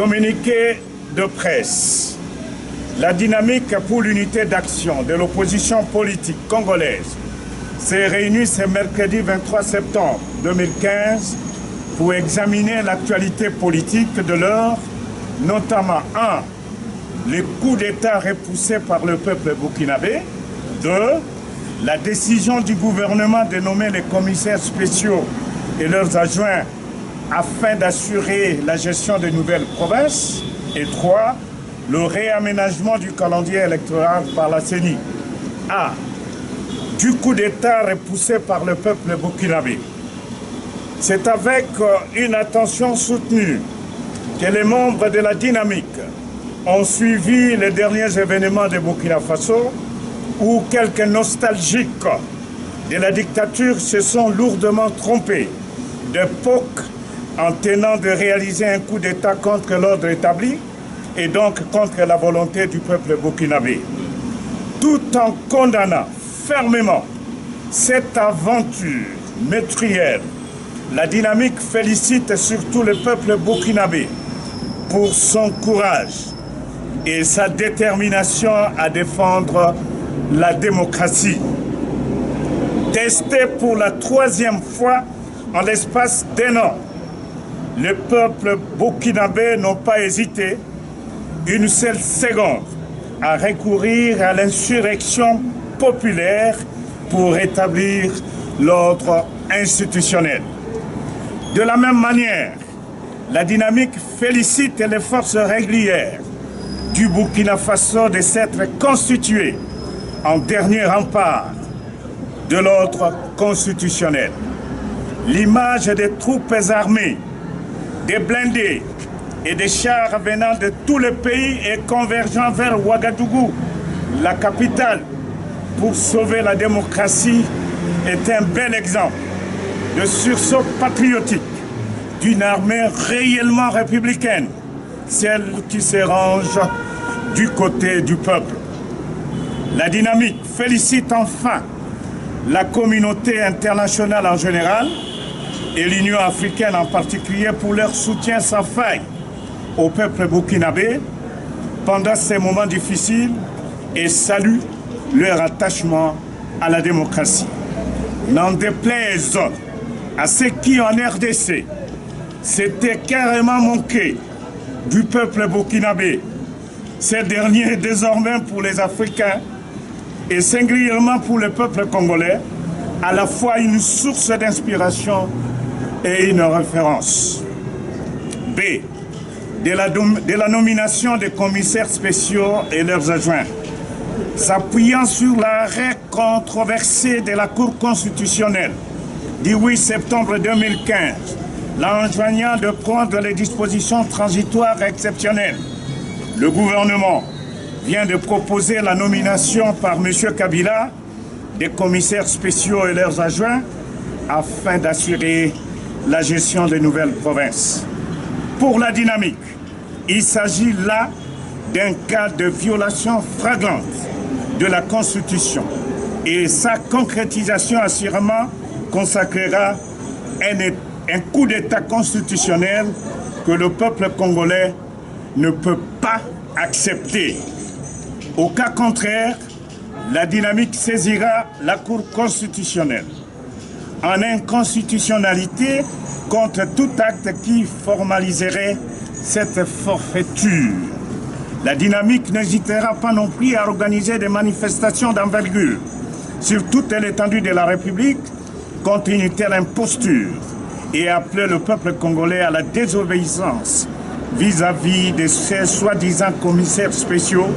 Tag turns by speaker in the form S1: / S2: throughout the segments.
S1: Communiqué de presse. La dynamique pour l'unité d'action de l'opposition politique congolaise s'est réunie ce mercredi 23 septembre 2015 pour examiner l'actualité politique de l'heure, notamment 1. Les coups d'État repoussés par le peuple burkinabé. 2. La décision du gouvernement de nommer les commissaires spéciaux et leurs adjoints afin d'assurer la gestion des nouvelles provinces. Et 3. Le réaménagement du calendrier électoral par la CENI. A. Du coup d'État repoussé par le peuple burkinabé. C'est avec une attention soutenue que les membres de la dynamique ont suivi les derniers événements de Burkina Faso où quelques nostalgiques de la dictature se sont lourdement trompés d'époque en tenant de réaliser un coup d'État contre l'ordre établi et donc contre la volonté du peuple burkinabé. Tout en condamnant fermement cette aventure meurtrière, la dynamique félicite surtout le peuple burkinabé pour son courage et sa détermination à défendre la démocratie. Testé pour la 3e fois en l'espace d'1 an, le peuple burkinabé n'a pas hésité une seule seconde à recourir à l'insurrection populaire pour rétablir l'ordre institutionnel. De la même manière, la dynamique félicite les forces régulières du Burkina Faso de s'être constituées en dernier rempart de l'ordre constitutionnel. L'image des troupes armées, des blindés et des chars venant de tous les pays et convergeant vers Ouagadougou, la capitale, pour sauver la démocratie, est un bel exemple de sursaut patriotique d'une armée réellement républicaine, celle qui se range du côté du peuple. La dynamique félicite enfin la communauté internationale en général et l'Union africaine en particulier pour leur soutien sans faille au peuple burkinabé pendant ces moments difficiles et salue leur attachement à la démocratie. N'en déplaise à ceux qui en RDC s'étaient carrément manqués du peuple burkinabé, ces derniers désormais pour les Africains et singulièrement pour le peuple congolais, à la fois une source d'inspiration et une référence. B. De la nomination des commissaires spéciaux et leurs adjoints. S'appuyant sur l'arrêt controversé de la Cour constitutionnelle du 8 septembre 2015, l'enjoignant de prendre les dispositions transitoires exceptionnelles, le gouvernement vient de proposer la nomination par M. Kabila des commissaires spéciaux et leurs adjoints afin d'assurer la gestion des nouvelles provinces. Pour la dynamique, il s'agit là d'un cas de violation flagrante de la Constitution et sa concrétisation assurément consacrera un coup d'État constitutionnel que le peuple congolais ne peut pas accepter. Au cas contraire, la dynamique saisira la Cour constitutionnelle en inconstitutionnalité contre tout acte qui formaliserait cette forfaiture. La dynamique n'hésitera pas non plus à organiser des manifestations d'envergure sur toute l'étendue de la République contre une telle imposture et appeler le peuple congolais à la désobéissance vis-à-vis de ces soi-disant commissaires spéciaux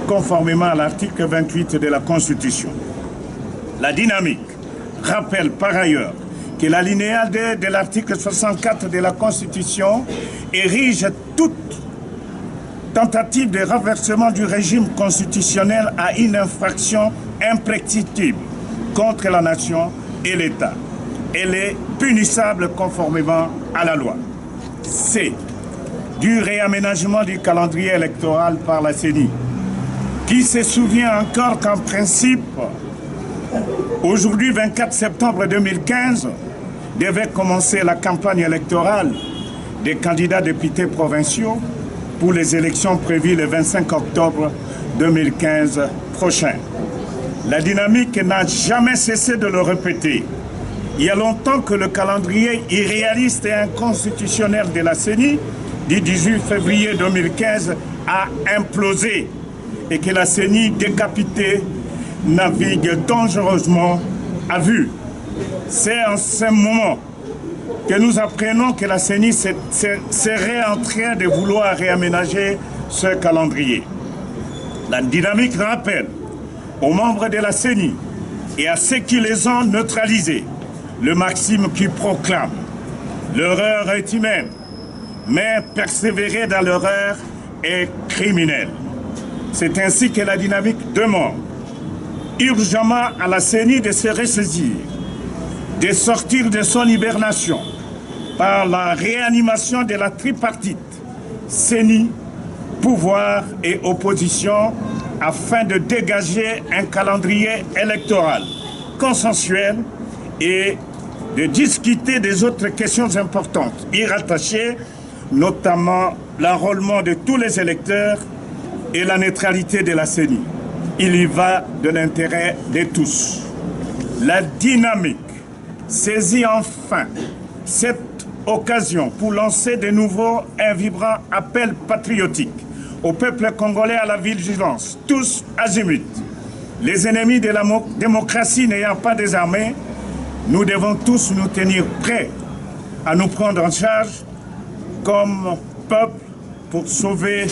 S1: conformément à l'article 28 de la Constitution. La dynamique rappelle par ailleurs que l'alinéa 2 de l'article 64 de la Constitution érige toute tentative de renversement du régime constitutionnel à une infraction imprescriptible contre la nation et l'État. Elle est punissable conformément à la loi. C. Du réaménagement du calendrier électoral par la CENI. Qui se souvient encore qu'en principe, aujourd'hui 24 septembre 2015, devait commencer la campagne électorale des candidats députés provinciaux pour les élections prévues le 25 octobre 2015 prochain. La dynamique n'a jamais cessé de le répéter. Il y a longtemps que le calendrier irréaliste et inconstitutionnel de la CENI du 18 février 2015 a implosé et que la CENI décapitée navigue dangereusement à vue. C'est en ce moment que nous apprenons que la CENI serait en train de vouloir réaménager ce calendrier. La dynamique rappelle aux membres de la CENI et à ceux qui les ont neutralisés le maxime qui proclame: l'erreur est humaine, mais persévérer dans l'erreur est criminel. C'est ainsi que la dynamique demande urgemment à la CENI de se ressaisir, de sortir de son hibernation par la réanimation de la tripartite CENI, pouvoir et opposition, afin de dégager un calendrier électoral consensuel et de discuter des autres questions importantes y rattachées, notamment l'enrôlement de tous les électeurs et la neutralité de la CENI. Il y va de l'intérêt de tous. La dynamique saisit enfin cette occasion pour lancer de nouveaux et vibrants appels patriotiques au peuple congolais à la vigilance, tous azimuts. Les ennemis de la démocratie n'ayant pas désarmé, nous devons tous nous tenir prêts à nous prendre en charge comme peuple pour sauver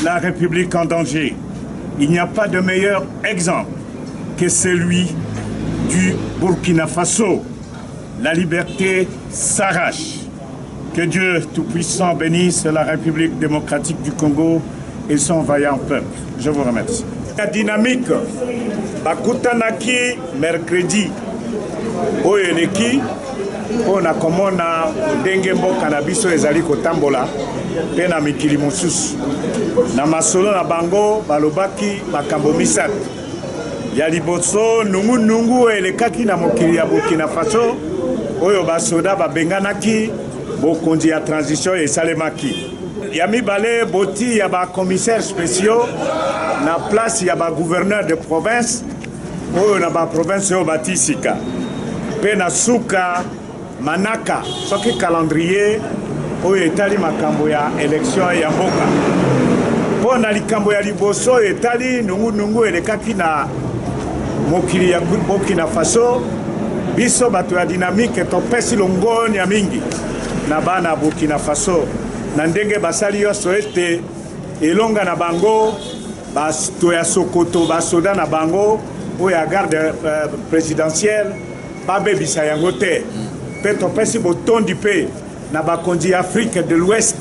S1: la République en danger. Il n'y a pas de meilleur exemple que celui du Burkina Faso. La liberté s'arrache. Que Dieu Tout-Puissant bénisse la République démocratique du Congo et son vaillant peuple. Je vous remercie. La dynamique, bakutanaki mercredi, oyeleki, pona komona ndenge mboka na biso ezali kotambola pe na mikili mosusu. Na masolo na bango balobaki makambo misato. Ya liboso nungu elekaki na mokili ya Burkina Faso, oyo basoda babenganaki bokonzi ya transition esalemaki. Ya mibale boti ya ba commissaires spéciaux na place ya ba gouverneur de province oyo na ba province oyo batisika. Pe na suka manaka soki calendrier oyo etali makambo ya élection ya mboka. Po na likambo ya liboso etali nungu elekaki na mokili ya Burkina Faso, biso bato ya dynamique topesi longoni ya mingi na bana Burkina Faso na ndenge basali yoso ete elonga na bango bato ya Sokoto basoda na bango oyo ya garde présidentielle babebisa yango te pe topesi botondi pe na bakonzi ya Afrique de l'Ouest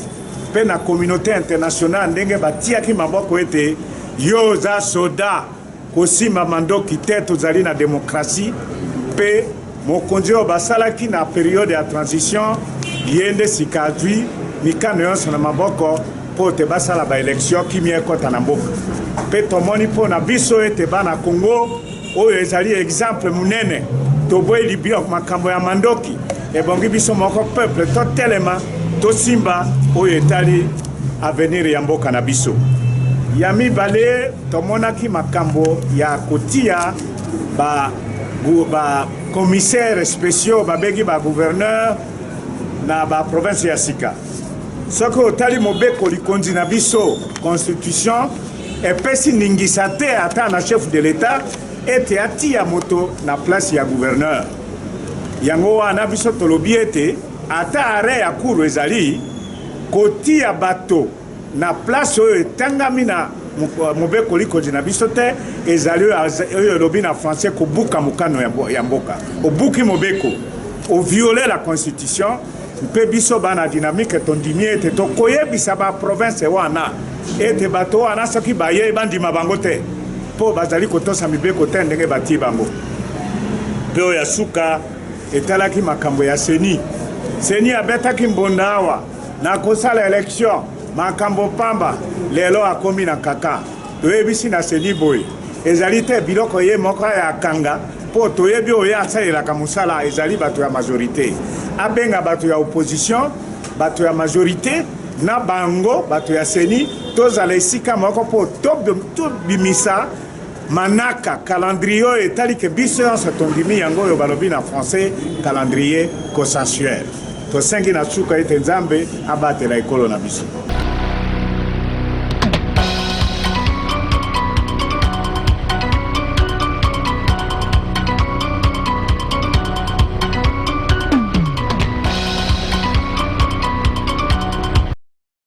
S1: pe na communauté internationale ndenge batiaki maboko ete yo za soda kosima mandoki te tozali na démocratie pe mokonzi oyo basalaki na période ya transition yende sikazwi mikano yonso na maboko po te basala ba élection kimi ekota na mboka pe tomoni po na biso ete bana Congo oyo ezali exemple munene toboyi libio makambo ya mandoki ebongi biso moko peuple totelema tosimba oyo etali avenir ya mboka na biso. Ya mibale tomonaki makambo ya kotia ba commissaires spéciaux babegi ba gouverneur na ba province ya sika. Soko otali mobeko likonzi na biso constitution epesi ningisa te ata na chef de l'état ete atia moto na place ya gouverneur. Yango wana biso tolobi ete ata are ya kuru ezali kotia bato na place oyo etangami na mobeko likonzi na biso te ezali oyo lobi na français kobuka mokano ya mboka. Obuki mobeko, o violer la constitution. Mpe biso bana dynamique tondimi ete tokoyebisa ba province wana ete bato wana soki baye bandima bango te po bazali kotosa mibeko te ndenge bati bango. Pe oyo ya suka etalaki makambo ya CENI. CENI abetaki mbonda awa na kosala élection makambo pamba lelo akomi na kaka. Toyebisi na CENI boye ezali te biloko ye moko ya kanga po toyebi oyo asalelaka mosala ezali bato ya majorité. Abenga bato ya opposition, bato ya majorité, na bango bato ya seni tozala esika moko mpo tobimisa manaka calendrier oyo etali ke biso nyonso tondimi yango oyo balobi na français calendrier consensuel tosengi na suka ete nzambe abatela ekolo na biso.